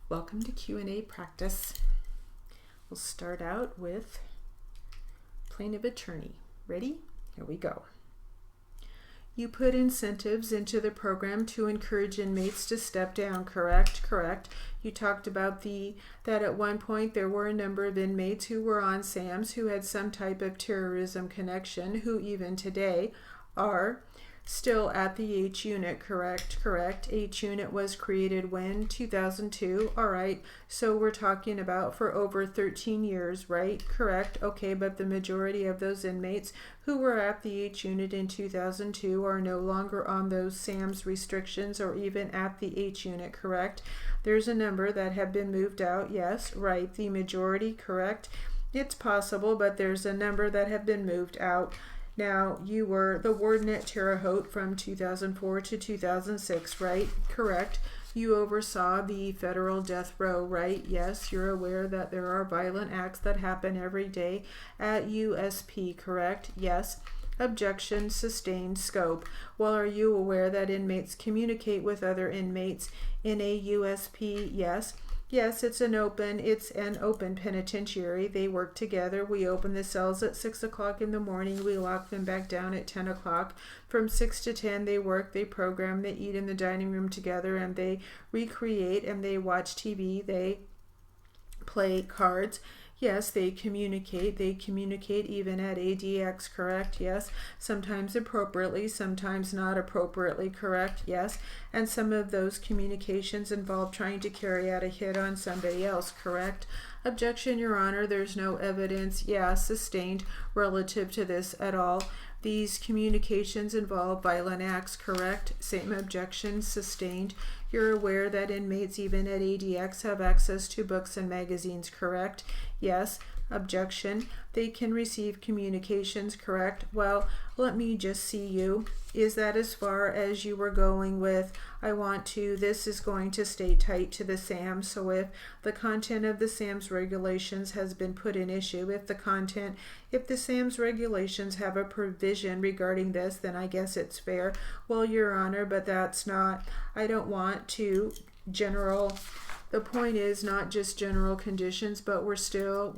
Welcome to Q&A practice. We'll start out with plaintiff attorney. Ready? Here we go. You put incentives into the program to encourage inmates to step down, correct? Correct. You talked about that at one point there were a number of inmates who were on SAMs who had some type of terrorism connection, who even today are still at the H unit, correct? Correct. H unit was created when? 2002. All right. So we're talking about for over 13 years, right? Correct. Okay, but the majority of those inmates who were at the H unit in 2002 are no longer on those SAMs restrictions or even at the H unit, correct? There's a number that have been moved out. Yes, right. The majority, correct? It's possible, but there's a number that have been moved out. Now, you were the warden at Terre Haute from 2004 to 2006, right? Correct. You oversaw the federal death row, right? Yes, you're aware that there are violent acts that happen every day at USP, correct? Yes. Objection, sustained, scope. Well, are you aware that inmates communicate with other inmates in a USP? Yes. Yes, it's an open penitentiary. They work together. We open the cells at 6 o'clock in the morning. We lock them back down at 10 o'clock. From 6 to 10, they work, they program, they eat in the dining room together, and they recreate, and they watch TV. They play cards. Yes, they communicate even at ADX, correct? Yes. Sometimes appropriately, sometimes not appropriately, correct? Yes. And some of those communications involve trying to carry out a hit on somebody else, correct? Objection, Your Honor, there's no evidence, sustained relative to this at all. These communications involve violent acts, correct? Same objection, sustained. You're aware that inmates even at ADX have access to books and magazines, correct? Yes. Objection. They can receive communications, correct? Well, let me just see you. Is that as far as you were going with, this is going to stay tight to the SAMs, so if the content of the SAMs regulations has been put in issue, if the SAMs regulations have a provision regarding this, then I guess it's fair. Well, Your Honor, but that's not, I don't want to the point is not just general conditions, but we're still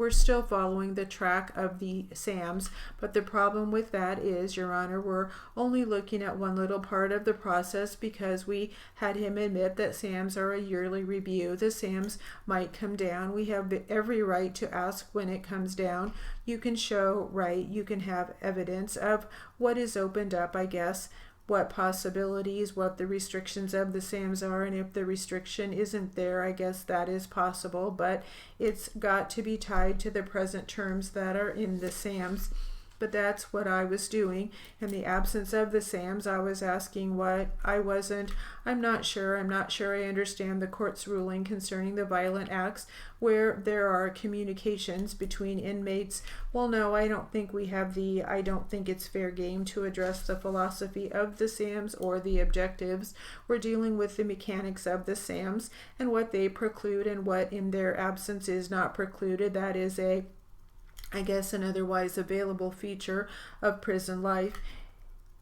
following the track of the SAMs. But the problem with that is, Your Honor, we're only looking at one little part of the process because we had him admit that SAMs are a yearly review. The SAMs might come down. We have every right to ask when it comes down. You can show, right, you can have evidence of what is opened up, I guess, what possibilities, what the restrictions of the SAMs are, and if the restriction isn't there, I guess that is possible, but it's got to be tied to the present terms that are in the SAMs. But that's what I was doing. In the absence of the SAMs, I was asking I'm not sure I understand the court's ruling concerning the violent acts where there are communications between inmates. Well, no, I don't think it's fair game to address the philosophy of the SAMs or the objectives. We're dealing with the mechanics of the SAMs and what they preclude and what in their absence is not precluded. That is an otherwise available feature of prison life.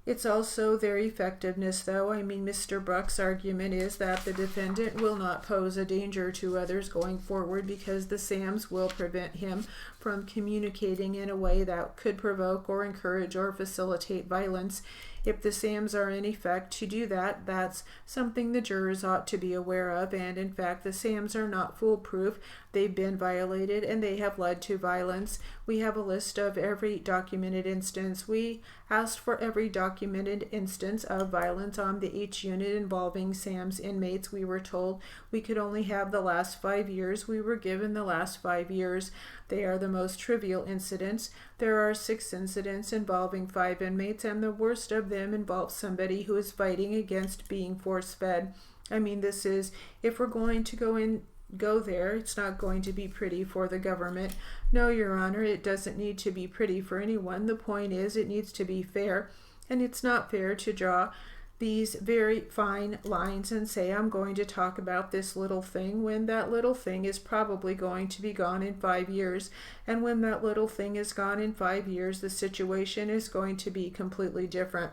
It's also their effectiveness, though. Mr. Bruck's argument is that the defendant will not pose a danger to others going forward because the SAMs will prevent him from communicating in a way that could provoke or encourage or facilitate violence. If the SAMs are in effect to do that, that's something the jurors ought to be aware of, and in fact the SAMs are not foolproof. They've been violated and they have led to violence. We have a list of every documented instance. We asked for every documented instance of violence on the H unit involving SAMs inmates. We were told we could only have the last 5 years. We were given the last 5 years. They are the most trivial incidents. There are 6 incidents involving 5 inmates, and the worst of them involves somebody who is fighting against being force-fed. If we're going to go there, it's not going to be pretty for the government. No, Your Honor, it doesn't need to be pretty for anyone. The point is it needs to be fair, and it's not fair to draw these very fine lines and say I'm going to talk about this little thing when that little thing is probably going to be gone in 5 years, and when that little thing is gone in 5 years, the situation is going to be completely different.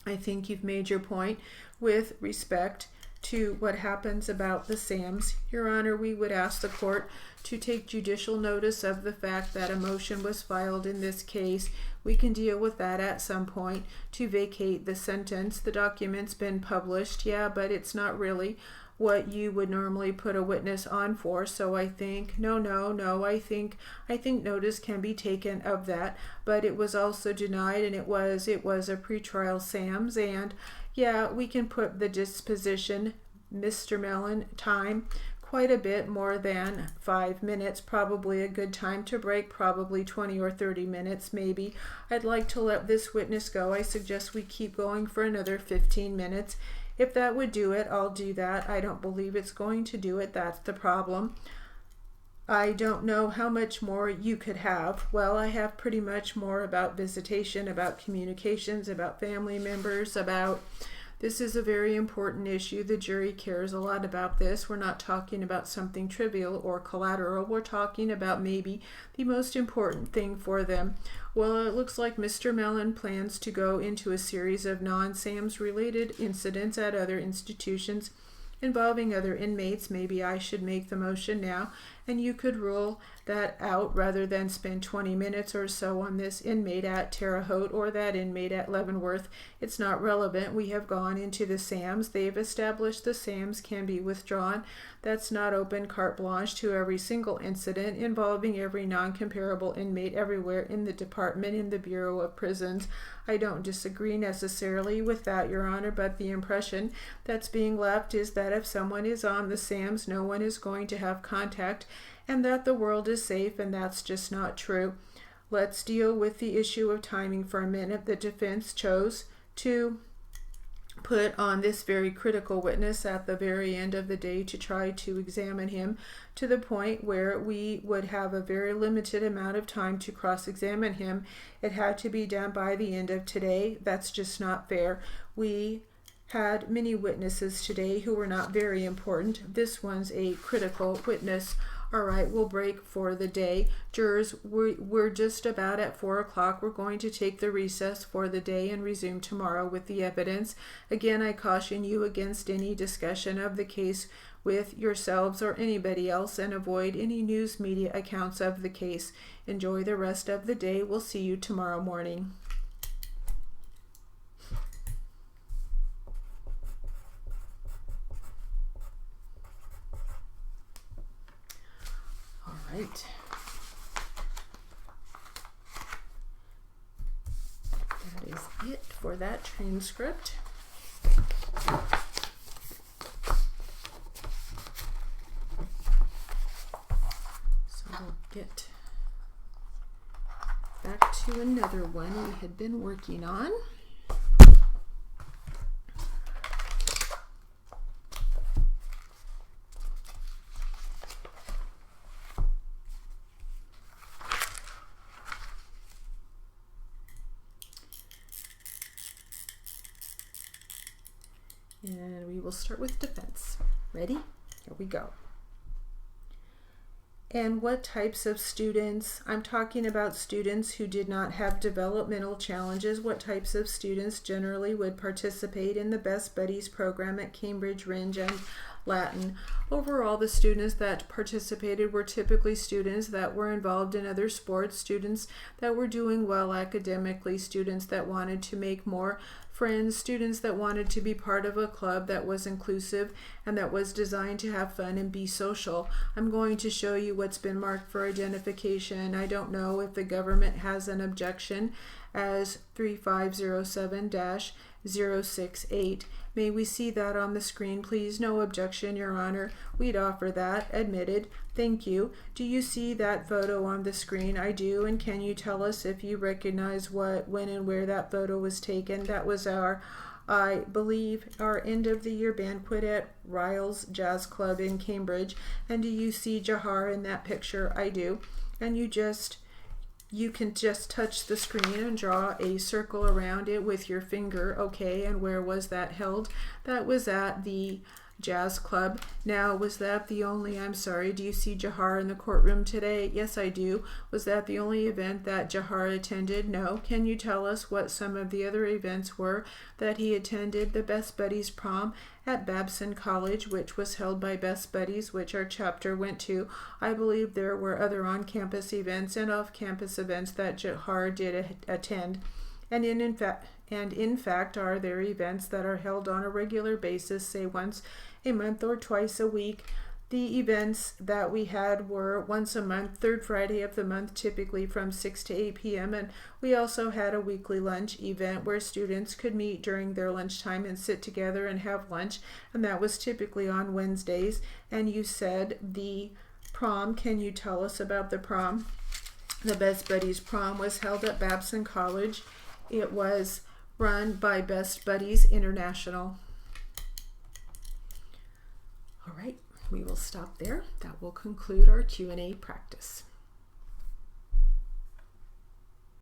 I think you've made your point with respect to what happens about the SAMs. Your Honor, we would ask the court to take judicial notice of the fact that a motion was filed in this case. We can deal with that at some point to vacate the sentence. The document's been published, yeah, but it's not really what you would normally put a witness on for. So I think I think notice can be taken of that, but it was also denied, and it was a pretrial SAMs. And yeah, we can put the disposition, Mr. Mellon, time quite a bit more than 5 minutes, probably a good time to break, probably 20 or 30 minutes maybe. I'd like to let this witness go. I suggest we keep going for another 15 minutes. If that would do it, I'll do that. I don't believe it's going to do it. That's the problem. I don't know how much more you could have. Well, I have pretty much more about visitation, about communications, about family members, about... This is a very important issue. The jury cares a lot about this. We're not talking about something trivial or collateral. We're talking about maybe the most important thing for them. Well, it looks like Mr. Mellon plans to go into a series of non-SAMS related incidents at other institutions involving other inmates. Maybe I should make the motion now, and you could rule that out rather than spend 20 minutes or so on this inmate at Terre Haute or that inmate at Leavenworth. It's not relevant. We have gone into the SAMs. They've established the SAMs can be withdrawn. That's not open carte blanche to every single incident involving every non-comparable inmate everywhere in the department, in the Bureau of Prisons. I don't disagree necessarily with that, Your Honor, but the impression that's being left is that if someone is on the SAMs, no one is going to have contact, and that the world is safe, and that's just not true. Let's deal with the issue of timing for a minute. The defense chose to put on this very critical witness at the very end of the day to try to examine him to the point where we would have a very limited amount of time to cross-examine him. It had to be done by the end of today. That's just not fair. We had many witnesses today who were not very important. This one's a critical witness. All right, we'll break for the day. Jurors, we're just about at 4 o'clock. We're going to take the recess for the day and resume tomorrow with the evidence. Again, I caution you against any discussion of the case with yourselves or anybody else, and avoid any news media accounts of the case. Enjoy the rest of the day. We'll see you tomorrow morning. Right. That is it for that transcript. So we'll get back to another one we had been working on. And we will start with defense. Ready? Here we go. And what types of students? I'm talking about students who did not have developmental challenges. What types of students generally would participate in the Best Buddies program at Cambridge, Rindge, and Latin? Overall, the students that participated were typically students that were involved in other sports, students that were doing well academically, students that wanted to make more friends, students that wanted to be part of a club that was inclusive and that was designed to have fun and be social. I'm going to show you what's been marked for identification. I don't know if the government has an objection as 3507-068. May we see that on the screen, please? No objection, Your Honor. We'd offer that. Admitted. Thank you. Do you see that photo on the screen? I do. And can you tell us if you recognize what, when, and where that photo was taken? That was our, I believe, our end of the year banquet at Ryle's Jazz Club in Cambridge. And do you see Jahar in that picture? I do. And you can just touch the screen and draw a circle around it with your finger. Okay, and where was that held? That was at the Jazz club. Now, was that the only, I'm sorry, do you see Jahar in the courtroom today? Yes, I do. Was that the only event that Jahar attended? No. Can you tell us what some of the other events were that he attended? The Best Buddies prom at Babson College, which was held by Best Buddies, which our chapter went to. I believe there were other on-campus events and off-campus events that Jahar did attend. And in fact, are there events that are held on a regular basis, say once a month or twice a week? The events that we had were once a month, third Friday of the month, typically from 6 to 8 p.m. And we also had a weekly lunch event where students could meet during their lunchtime and sit together and have lunch. And that was typically on Wednesdays. And you said the prom. Can you tell us about the prom? The Best Buddies prom was held at Babson College. It was run by Best Buddies International. All right, we will stop there. That will conclude our Q&A practice.